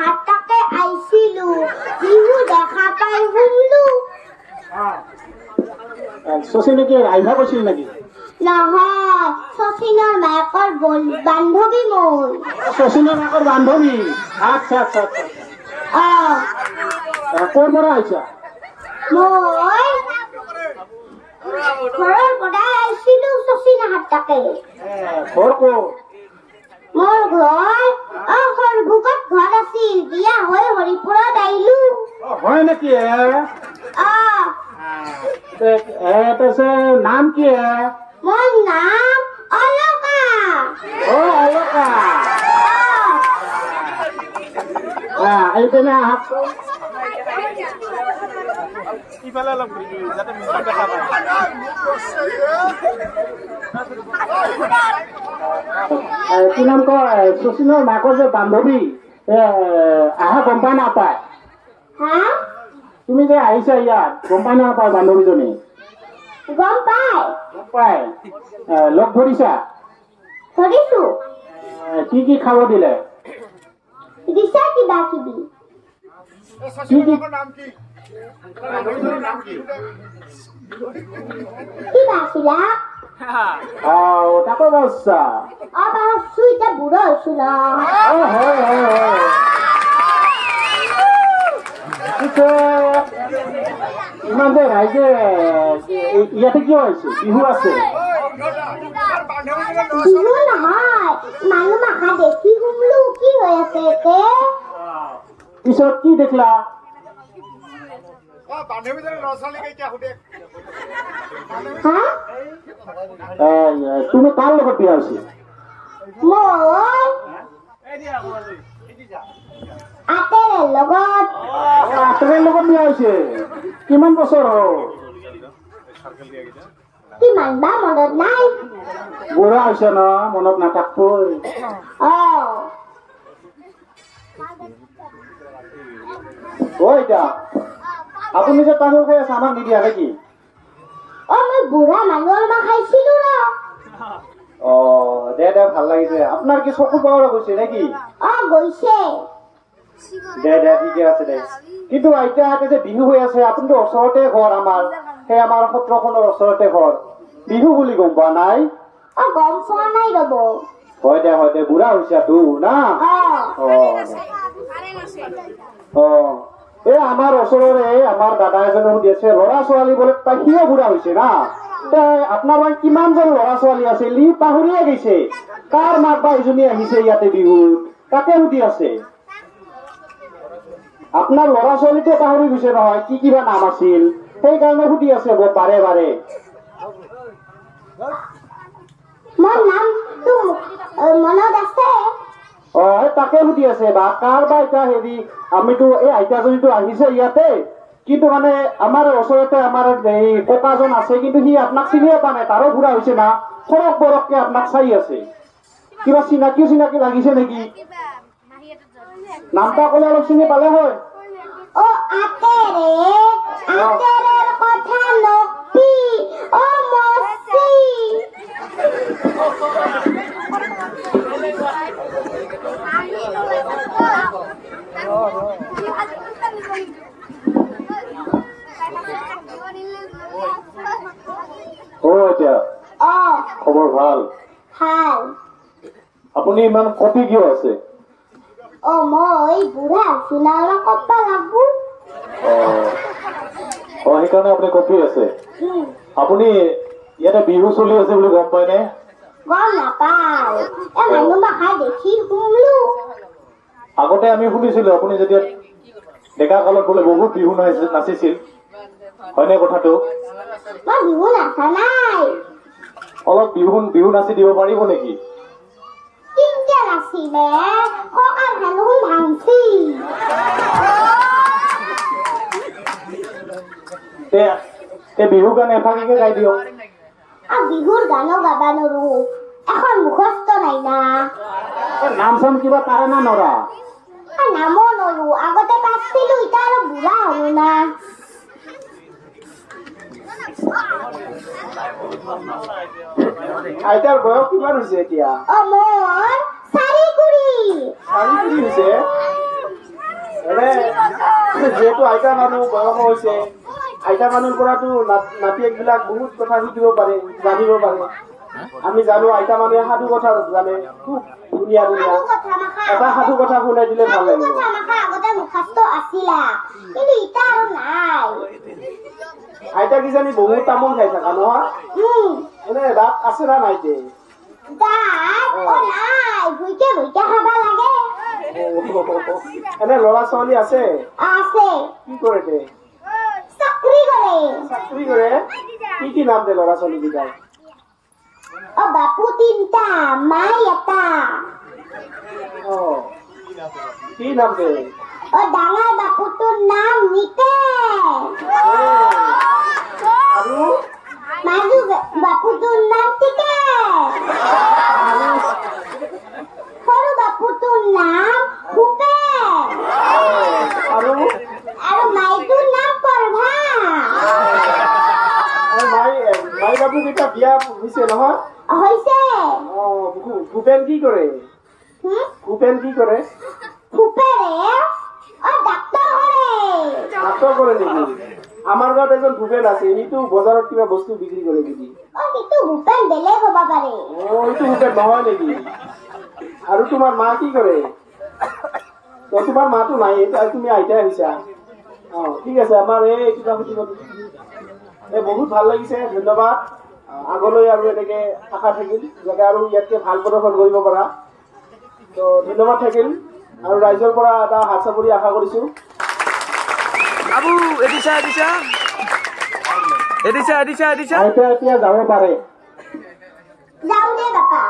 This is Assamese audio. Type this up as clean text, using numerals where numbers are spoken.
হাত তাকে আইছিলো বিহু দেখা পাই শুনলো শচীনে কি আইভা কৈছিল নেকি নহয় শচীনৰ মাকৰ বান্ধৱী মোৰ শচীনৰ মাকৰ বান্ধৱী আচ্ছা আচ্ছা আচ্ছা ক'ৰ পৰা আহিছা মই ঘৰৰ পৰা আহিছিলো শচীন হাত তাকে ঘৰ ক'ত মোৰ ঘৰ সৰভোগত ঘৰ আছিল বিয়া হৈ হৰিপুৰত আহিলো হয় নেকি নাম কি মোৰ নাম অলকা অলকা এইপিনে আহকচোন ইফালে অলপ যাতে মুখ দেখা পায় কি নাম কয় শচীনৰ মাকৰ যে বান্ধৱী আহা গম পাই নাপায় তুমি যে আহিছা ইয়াত গম পাই নাপায় বান্ধৱীজনী গম পাই লগ ধৰিছা ধৰিছো কি কি খাব দিলে দিছা কিবা কিবি কিবা আছিলা তাকো বস্তা পাৰছো এতিয়া বুঢ়া হৈছো ন ইমান যে ৰাইজে ইয়াতে কিয় আহিছে বিহু আছে বিহু নহয় মানুহ মাখা দেখি শুনলো কি হৈ আছে এতে পিছত কি দেখলা তুমি কাৰ লগত বিয়া হৈছে আঁতৰৰ লগত বিয়া হৈছে কিমান বছৰ হ'ল কিমান বা মনত নাই বুঢ়া হৈছে ন মনত নাথাকবই এতিয়া আপুনি যে তামোল খাই আছে আমাক নিদিয়া নেকি মই বুঢ়া মানুহৰ মাহ খাইছিলো ন দে ভাল লাগিছে আপোনাৰ কি চকু পাৱৰা গৈছে নেকি গৈছে দে ঠিকে আছে দে কিন্তু এতিয়া যে বিহু হৈ আছে আপুনিতো ওচৰতে ঘৰ আমাৰ সেই আমাৰ সত্ৰখনৰ ওচৰতে ঘৰ বিহু বুলি গম পোৱা নাই গম পোৱা নাই ৰব হয় দে বুঢ়া হৈছে তো না এই আমাৰ ওচৰৰে আমাৰ দাদা এজনে সুধি আছে ল'ৰা ছোৱালী বোলে তাই সিও বুঢ়া হৈছে না আপোনাৰ মানে কিমানজন ল'ৰা ছোৱালী আছে লি পাহৰিয়ে গৈছে কাৰ মাক বা এজনী আহিছে ইয়াতে বিহুত তাকে সুধি আছে আপোনাৰ ল'ৰা ছোৱালীটো পাহৰি গৈছে নহয় কি কিবা নাম আছিল সেইকাৰণে সুধি আছে বাৰে বাৰে মোৰ নামটো মনত আছে তাকে সুধি আছে বা কাৰ বা এতিয়া হেৰি আমিতো এই আইতাজনীটো আহিছে ইয়াতে কিন্তু মানে আমাৰ ওচৰতে আমাৰ এই ককাজন আছে কিন্তু সি আপোনাক চিনিয়ে পোৱা নাই তাৰো বুঢ়া হৈছে না সৰক বৰককে আপোনাক চাই আছে কিবা চিনাকি লাগিছে নেকি নামটা ক'লে অলপ চিনি পালে হয় এতিয়া খবৰ ভাল আপুনি ইমান কপি কিয় আছে মই বুঢ়া আছো না কপা লাগব সেইকাৰণে আপুনি কপি আছে আপুনি ইয়াতে বিহু চলি আছে বুলি গম পাই নে গম নাপাও মানুহ মাখা দেখি শুনলো আগতে আমি শুনিছিলো আপুনি যেতিয়া ডেকা কালত বোলে বহুত বিহু নাচিছিল হয়নে কথাটো মই বিহু নাচা নাই অলপ বিহু নাচি দিব পাৰিব নেকি কেনেকে নাচিলে ককাৰ মানুহ ভাংচি বিহু গান এফাকিকে গাই দিয়ক বিহুৰ গানো গাবা নৰো এখন মুখস্থ নাই না নাম চাম কিবা তাৰে না নৰা নামো নৰো আগতে পাইছিলো এতিয়া আৰু বুঢ়া হলো না আইতাৰ বয়স কিমান হৈছে এতিয়া মোৰ 4 কুৰি হৈছে যেহেতু আইতা মানুহ বয়স হৈছে আইতা মানুহৰ পৰাতো নাতিয়েকবিলাক বহুত কথা শিকিব পাৰে জানিব পাৰে আমি জানো আইতা মানুহে সাধু কথা জানে খুব ধুনীয়া ধুনীয়া এটা সাধু কথা শুনাই দিলে ভাল লাগিব আগতে মুখস্থ আছিলা কিন্তু ইটা আৰু নাই আইতা কিজানি বহুত তামোল খাই থাকা নহয় এনে দাঁত আছে না নাই তে নাই ভুইকে খাবা লাগে এনে ল'ৰা ছোৱালী আছে কি কৰে তে চাকৰি কৰে কি নাম দে ল'ৰা ছোৱালী কেইটাৰ বাপু 3টা মাই 1টা কি নাম দে ডাঙৰ বাপুটোৰ নাম নিতেশ আৰু মাজু বাপুটোৰ নাম টিকেশ সৰু বাপুটোৰ নাম ভূপেশ আৰু মাইটোৰ নাম প্ৰভা মাই বাবু কেইটা বিয়া হৈছে নহয় হৈছে ভূপেন কি কৰে ভূপেন কি কৰে ভূপেৰে ডাক্তৰ কৰে নেকি আমাৰ গাঁৱত এজন ভূপেন আছে সিটো বজাৰত কিবা বস্তু বিক্ৰী কৰে নেকি সেইটো ভূপেন বেলেগ হ'ব পাৰে এইটো ভূপেন নহয় নেকি আৰু তোমাৰ মা কি কৰে তোমাৰ মাতো নাই তুমি আইতাই আহিছা ঠিক আছে আমাৰ এই কিবা সুধিব বহুত ভাল লাগিছে ধন্যবাদ আগলৈ আৰু এনেকে আশা থাকিল যাতে আৰু ইয়াতকে ভাল প্ৰদৰ্শন কৰিব পাৰা তো ধন্যবাদ থাকিল আৰু ৰাইজৰ পৰা এটা হাত চাপৰি আশা কৰিছো আইতা এতিয়া যাব পাৰে যাওঁ দে বাপা